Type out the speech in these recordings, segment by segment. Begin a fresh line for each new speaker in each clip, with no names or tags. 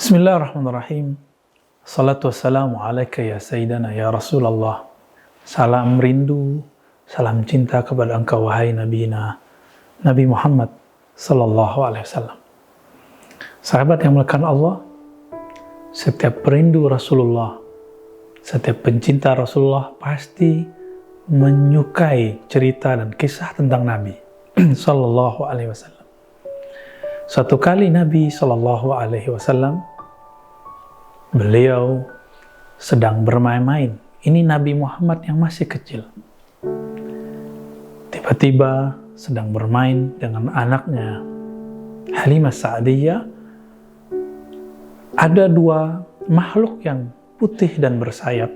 Bismillahirrahmanirrahim. Salatu wassalamu alaika ya Sayyidana ya Rasulullah. Salam rindu, salam cinta kepada engkau wahai Nabi Muhammad sallallahu alaihi wasallam. Sahabat yang melekat Allah, setiap perindu Rasulullah, setiap pencinta Rasulullah pasti menyukai cerita dan kisah tentang Nabi sallallahu alaihi wasallam. Suatu kali Nabi sallallahu alaihi wasallam beliau sedang bermain-main. Ini Nabi Muhammad yang masih kecil. Tiba-tiba sedang bermain dengan anaknya Halimah Sa'diyah. Ada dua makhluk yang putih dan bersayap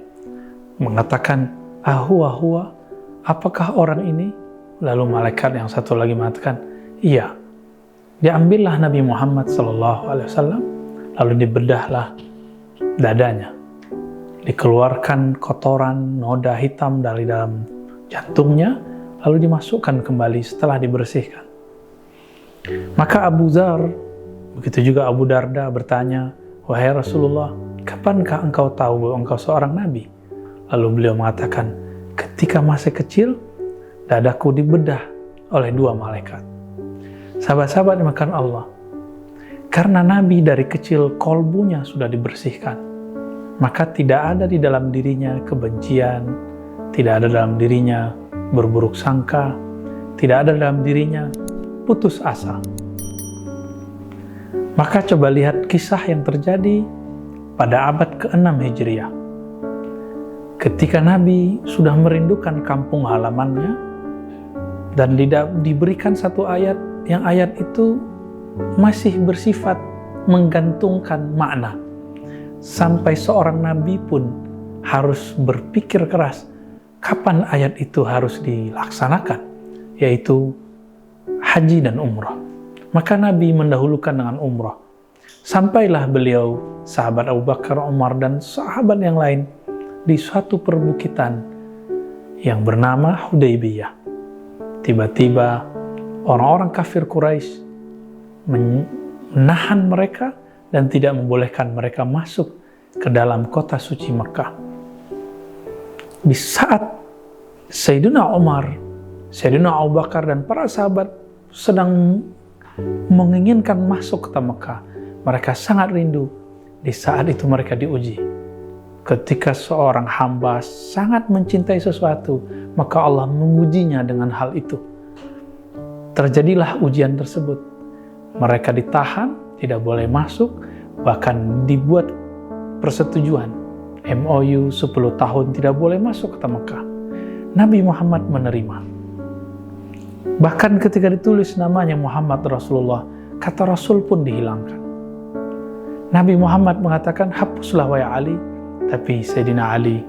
mengatakan, "Ahwa, apakah orang ini?" Lalu malaikat yang satu lagi mengatakan, "Iya." Diambillah Nabi Muhammad SAW, lalu dibedahlah dadanya. Dikeluarkan kotoran, noda hitam dari dalam jantungnya, lalu dimasukkan kembali setelah dibersihkan. Maka Abu Dzar, begitu juga Abu Darda bertanya, "Wahai Rasulullah, kapankah engkau tahu bahwa engkau seorang Nabi?" Lalu beliau mengatakan, "Ketika masih kecil, dadaku dibedah oleh dua malaikat." Sahabat-sahabat dimakan Allah, karena Nabi dari kecil kolbunya sudah dibersihkan, maka tidak ada di dalam dirinya kebencian, tidak ada dalam dirinya berburuk sangka, tidak ada dalam dirinya putus asa. Maka coba lihat kisah yang terjadi pada abad ke-6 Hijriah. Ketika Nabi sudah merindukan kampung halamannya dan diberikan satu ayat, yang ayat itu masih bersifat menggantungkan makna. Sampai seorang nabi pun harus berpikir keras kapan ayat itu harus dilaksanakan, yaitu haji dan umrah. Maka Nabi mendahulukan dengan umrah. Sampailah beliau, sahabat Abu Bakar, Umar, dan sahabat yang lain di suatu perbukitan yang bernama Hudaybiyah. Tiba-tiba orang-orang kafir Quraisy menahan mereka dan tidak membolehkan mereka masuk ke dalam kota suci Mekah. Di saat Sayyidina Umar, Sayyidina Abu Bakar, dan para sahabat sedang menginginkan masuk ke Mekah, mereka sangat rindu. Di saat itu mereka diuji. Ketika seorang hamba sangat mencintai sesuatu, maka Allah mengujinya dengan hal itu. Terjadilah ujian tersebut. Mereka ditahan, tidak boleh masuk, bahkan dibuat persetujuan MOU 10 tahun tidak boleh masuk ke Mekah. Nabi Muhammad menerima. Bahkan ketika ditulis namanya Muhammad Rasulullah, kata Rasul pun dihilangkan. Nabi Muhammad mengatakan, "Hapuslah wahai Ali." Tapi Sayyidina Ali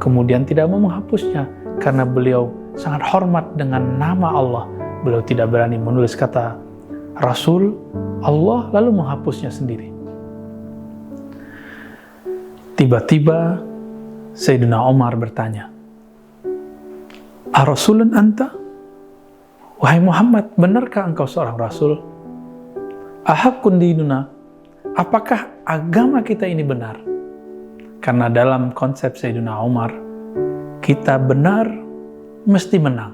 kemudian tidak mau menghapusnya karena beliau sangat hormat dengan nama Allah. Beliau tidak berani menulis kata Rasul Allah lalu menghapusnya sendiri. Tiba-tiba Sayyidina Umar bertanya, "Ar-Rasulun anta?" Wahai Muhammad, benarkah engkau seorang Rasul? Ahaqqun dinuna, apakah agama kita ini benar? Karena dalam konsep Sayyidina Umar, kita benar mesti menang.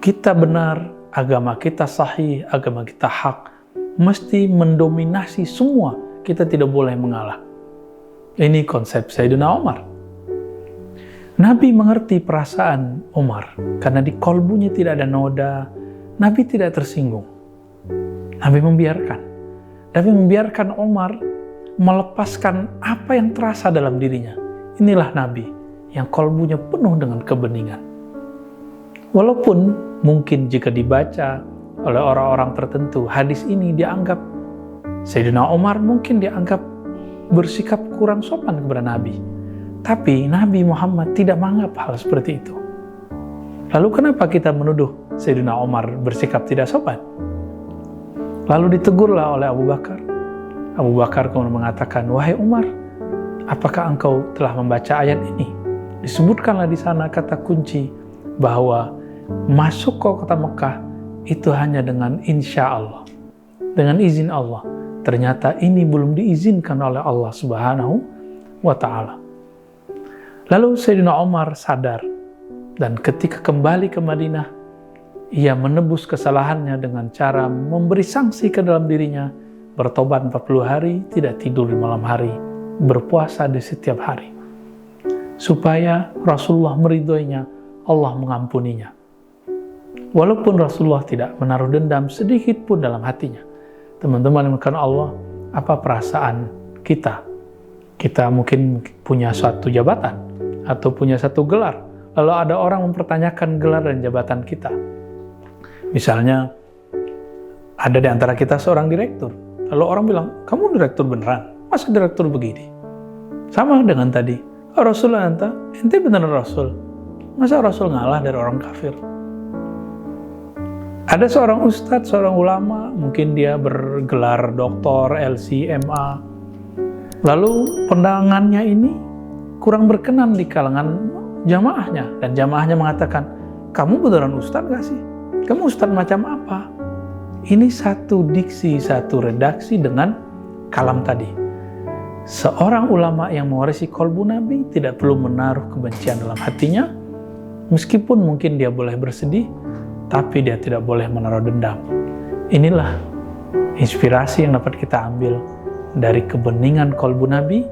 Kita benar, agama kita sahih, agama kita hak, mesti mendominasi semua, kita tidak boleh mengalah. Ini konsep Sayyidina Umar. Nabi mengerti perasaan Umar, karena di kolbunya tidak ada noda, Nabi tidak tersinggung. Nabi membiarkan Umar melepaskan apa yang terasa dalam dirinya. Inilah Nabi yang kolbunya penuh dengan kebeningan. Walaupun mungkin jika dibaca oleh orang-orang tertentu, hadis ini dianggap Sayyidina Umar mungkin dianggap bersikap kurang sopan kepada Nabi. Tapi Nabi Muhammad tidak menganggap hal seperti itu. Lalu kenapa kita menuduh Sayyidina Umar bersikap tidak sopan? Lalu ditegurlah oleh Abu Bakar. Abu Bakar kemudian mengatakan, "Wahai Umar, apakah engkau telah membaca ayat ini?" Disebutkanlah di sana kata kunci bahwa masuk ke kota Mekah itu hanya dengan insya Allah, dengan izin Allah, ternyata ini belum diizinkan oleh Allah Subhanahu wa Ta'ala. Lalu Sayyidina Umar sadar, dan ketika kembali ke Madinah, ia menebus kesalahannya dengan cara memberi sanksi ke dalam dirinya, bertobat 40 hari, tidak tidur di malam hari, berpuasa di setiap hari, supaya Rasulullah meridhoinya, Allah mengampuninya. Walaupun Rasulullah tidak menaruh dendam sedikit pun dalam hatinya. Teman-teman yang dimuliakan Allah, apa perasaan kita? Kita mungkin punya suatu jabatan atau punya satu gelar, lalu ada orang mempertanyakan gelar dan jabatan kita. Misalnya, ada di antara kita seorang direktur, lalu orang bilang, kamu direktur beneran? Masa direktur begini? Sama dengan tadi, Rasulullah ente beneran Rasul? Masa Rasul ngalah dari orang kafir? Ada seorang ustadz, seorang ulama, mungkin dia bergelar doktor, LC, MA. Lalu pandangannya ini kurang berkenan di kalangan jamaahnya. Dan jamaahnya mengatakan, kamu beneran ustadz gak sih? Kamu ustadz macam apa? Ini satu diksi, satu redaksi dengan kalam tadi. Seorang ulama yang mewarisi kolbu Nabi tidak perlu menaruh kebencian dalam hatinya, meskipun mungkin dia boleh bersedih, tapi dia tidak boleh menaruh dendam. Inilah inspirasi yang dapat kita ambil dari kebeningan kolbu Nabi,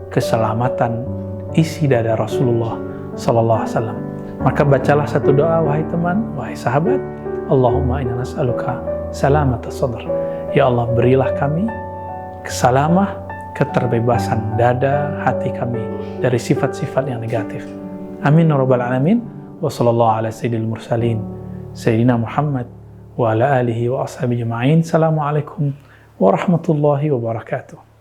keselamatan isi dada Rasulullah Sallallahu Alaihi Wasallam. Maka bacalah satu doa, wahai teman, wahai sahabat, Allahumma inna nas'aluka salamata sadr. Ya Allah, berilah kami kesalamah, keterbebasan dada hati kami dari sifat-sifat yang negatif. Amin ya rabbal alamin. Wa sallallahu ala sayyidil mursalin Sayyidina Muhammad wa ala alihi wa ashabihi ajma'in. Assalamualaikum warahmatullahi wabarakatuh.